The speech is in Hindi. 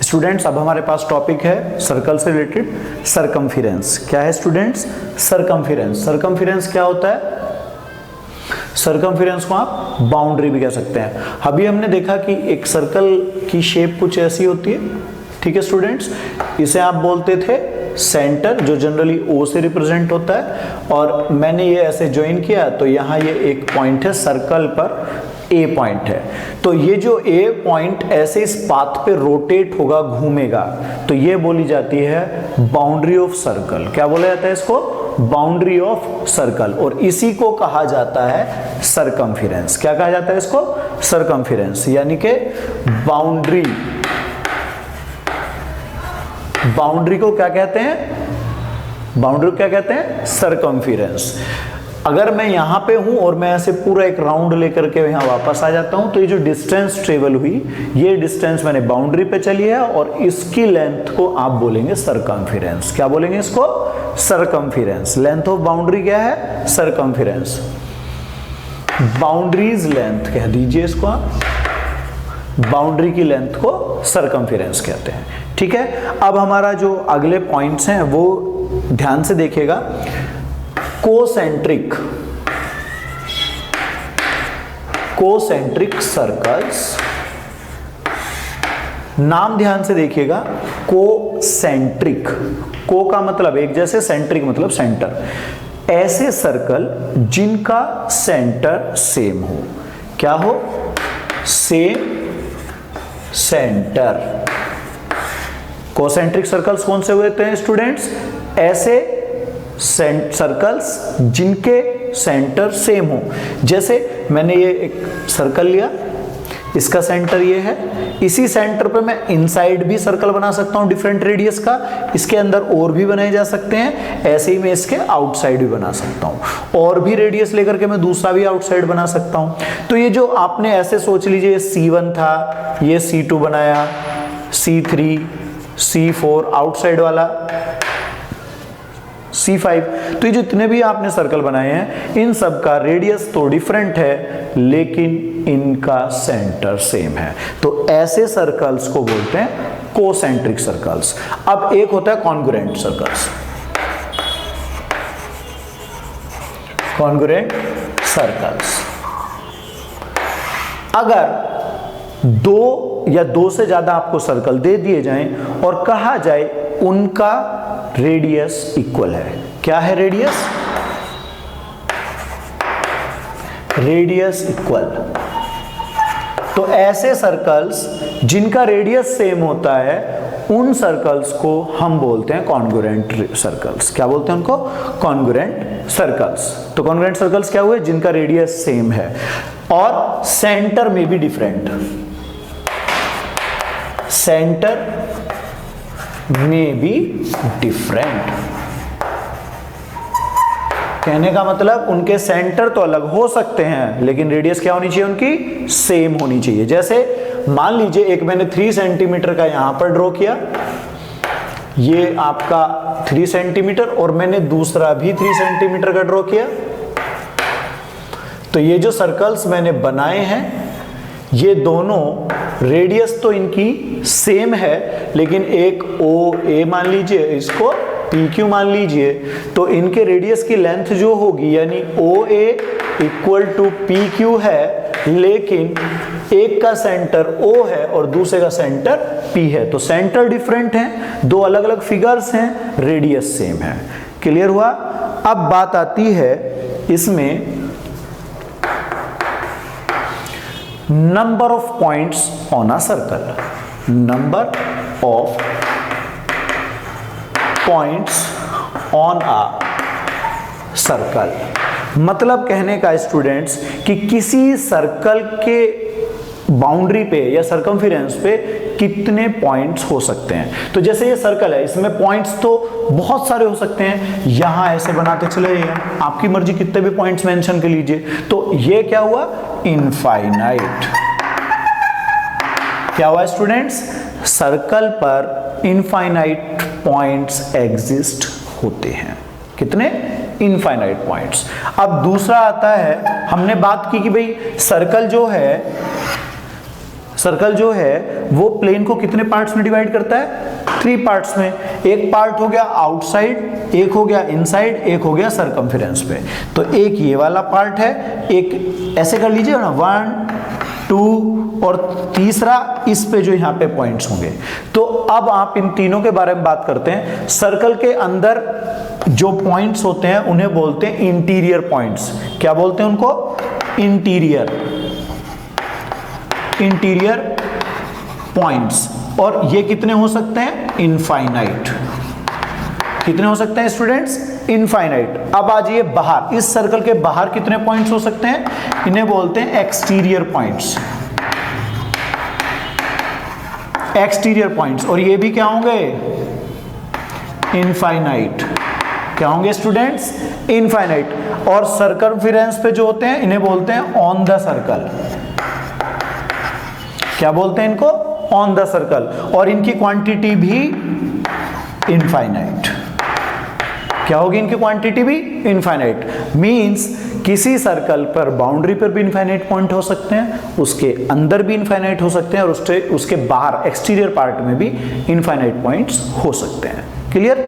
स्टूडेंट्स अब हमारे पास टॉपिक है सर्कल से रिलेटेड सरकमफेरेंस। क्या है स्टूडेंट्स? सरकमफेरेंस। सरकमफेरेंस क्या होता है? सरकमफेरेंस को आप बाउंड्री भी कह सकते हैं। अभी हमने देखा कि एक सर्कल की शेप कुछ ऐसी होती है, ठीक है स्टूडेंट्स, इसे आप बोलते थे सेंटर, जो जनरली ओ से रिप्रेजेंट होता है, और मैंने ये ऐसे ज्वाइन किया तो यहाँ ये एक पॉइंट है सर्कल पर, ए पॉइंट है। तो ये जो ए पॉइंट ऐसे इस पाथ पे रोटेट होगा, घूमेगा, तो ये बोली जाती है बाउंड्री ऑफ सर्कल। क्या बोला जाता है इसको? Boundary of circle. और इसी को कहा जाता है सरकमफेरेंस। क्या कहा जाता है इसको? सरकमफेरेंस, यानी कि बाउंड्री। बाउंड्री को क्या कहते हैं? बाउंड्री को क्या कहते हैं? सरकमफेरेंस। अगर मैं यहां पे हूं और मैं ऐसे पूरा एक राउंड लेकर के यहां वापस आ जाता हूं, तो ये जो डिस्टेंस ट्रेवल हुई, ये डिस्टेंस मैंने बाउंड्री पे चली है, और इसकी लेंथ को आप बोलेंगे सरकमफेरेंस। क्या बोलेंगे इसको? सरकमफेरेंस। लेंथ ऑफ बाउंड्री क्या है? सरकमफेरेंस। बाउंड्रीज लेंथ कह दीजिए इसको आप, बाउंड्री की लेंथ को सरकमफेरेंस कहते हैं। ठीक है, अब हमारा जो अगले पॉइंट्स हैं वो ध्यान से देखिएगा। कोसेंट्रिक, कोसेंट्रिक सर्कल्स, नाम ध्यान से देखिएगा। कोसेंट्रिक, को का मतलब एक जैसे, सेंट्रिक मतलब सेंटर। ऐसे सर्कल जिनका सेंटर सेम हो। क्या हो? Same centre. कोसेंट्रिक सर्कल्स कौन से होते हैं स्टूडेंट्स? ऐसे सर्कल्स जिनके सेंटर सेम हो। जैसे मैंने ये एक सर्कल लिया, इसका सेंटर ये है, इसी सेंटर पे मैं इनसाइड भी सर्कल बना सकता हूं डिफरेंट रेडियस का, इसके अंदर और भी बनाए जा सकते हैं, ऐसे ही मैं इसके आउटसाइड भी बना सकता हूं, और भी रेडियस लेकर के मैं दूसरा भी आउटसाइड बना सकता हूं। तो ये जो आपने ऐसे सोच लीजिए, C1 था, ये C2 बनाया, C3, C4 आउटसाइड वाला, C5, तो ये जितने भी आपने सर्कल बनाए हैं, इन सब का रेडियस तो डिफरेंट है, लेकिन इनका सेंटर सेम है। तो ऐसे सर्कल्स को बोलते हैं कोसेंट्रिक सर्कल्स। अब एक होता है कॉन्ग्रुएंट सर्कल्स। कॉन्ग्रुएंट सर्कल्स, अगर दो या दो से ज्यादा आपको सर्कल दे दिए जाएं और कहा जाए उनका रेडियस इक्वल है। क्या है रेडियस? Radius equal. तो ऐसे सर्कल्स जिनका रेडियस सेम होता है, उन सर्कल्स को हम बोलते हैं कॉन्ग्रुएंट सर्कल्स। क्या बोलते हैं उनको? Congruent circles. तो कॉन्ग्रुएंट सर्कल्स क्या हुए? जिनका रेडियस सेम है और सेंटर में भी डिफरेंट। सेंटर में भी डिफरेंट, कहने का मतलब उनके सेंटर तो अलग हो सकते हैं, लेकिन रेडियस क्या होनी चाहिए? उनकी सेम होनी चाहिए। जैसे मान लीजिए एक मैंने 3 सेंटीमीटर का यहां पर ड्रॉ किया, ये आपका 3 सेंटीमीटर, और मैंने दूसरा भी 3 सेंटीमीटर का ड्रॉ किया, तो ये जो सर्कल्स मैंने बनाए हैं, ये दोनों रेडियस तो इनकी सेम है, लेकिन एक OA मान लीजिए, इसको PQ मान लीजिए, तो इनके रेडियस की लेंथ जो होगी, यानी OA इक्वल टू PQ है, लेकिन एक का सेंटर O है और दूसरे का सेंटर P है। तो सेंटर डिफरेंट हैं, दो अलग अलग फिगर्स हैं, रेडियस सेम है। क्लियर हुआ? अब बात आती है इसमें number of points on a circle. Number of points on a circle, मतलब कहने का स्टूडेंट्स कि किसी सर्कल के बाउंड्री पे या सरकमफेरेंस पे कितने पॉइंट्स हो सकते हैं। तो जैसे ये सर्कल है, इसमें पॉइंट्स तो बहुत सारे हो सकते हैं, यहां ऐसे बनाते चले जाइए, आपकी मर्जी कितने भी पॉइंट्स मेंशन कर लीजिए। तो ये क्या हुआ? इनफाइनाइट। क्या हुआ स्टूडेंट्स? सर्कल पर इनफाइनाइट पॉइंट्स एग्जिस्ट होते हैं। कितने? Infinite points. अब दूसरा आता है, हमने बात की कि भाई सर्कल जो है, सर्कल जो है वो प्लेन को कितने पार्ट्स में डिवाइड करता है? 3 पार्ट्स में। एक पार्ट हो गया आउटसाइड, एक हो गया इनसाइड, एक हो गया सरकमफेरेंस पे। तो एक ये वाला पार्ट है, एक ऐसे कर लीजिए ना 1 2 और तीसरा इस पे जो यहाँ पे पॉइंट्स होंगे। तो अब आप इन तीनों के बारे में बात करते हैं। सर्कल के अंदर जो पॉइंट्स होते हैं उन्हें बोलते हैं इंटीरियर पॉइंट्स। क्या बोलते हैं उनको? Interior points. और ये कितने हो सकते हैं? इनफाइनाइट। कितने हो सकते हैं स्टूडेंट्स? इनफाइनाइट। अब आ जाइए बाहर, इस सर्कल के बाहर कितने पॉइंट्स हो सकते हैं? इन्हें बोलते हैं एक्सटीरियर पॉइंट्स। Exterior points. और ये भी क्या होंगे? इनफाइनाइट। क्या होंगे स्टूडेंट्स? इनफाइनाइट। और सर्कमफेरेंस पे जो होते हैं इन्हें बोलते हैं ऑन द सर्कल। क्या बोलते हैं इनको? On the circle. और इनकी क्वांटिटी भी इनफाइनाइट। क्या होगी इनकी क्वांटिटी भी? इनफाइनाइट। मींस किसी सर्कल पर बाउंड्री पर भी इनफाइनाइट पॉइंट हो सकते हैं, उसके अंदर भी इनफाइनाइट हो सकते हैं, और उसके बाहर एक्सटीरियर पार्ट में भी इनफाइनाइट पॉइंट्स हो सकते हैं। क्लियर?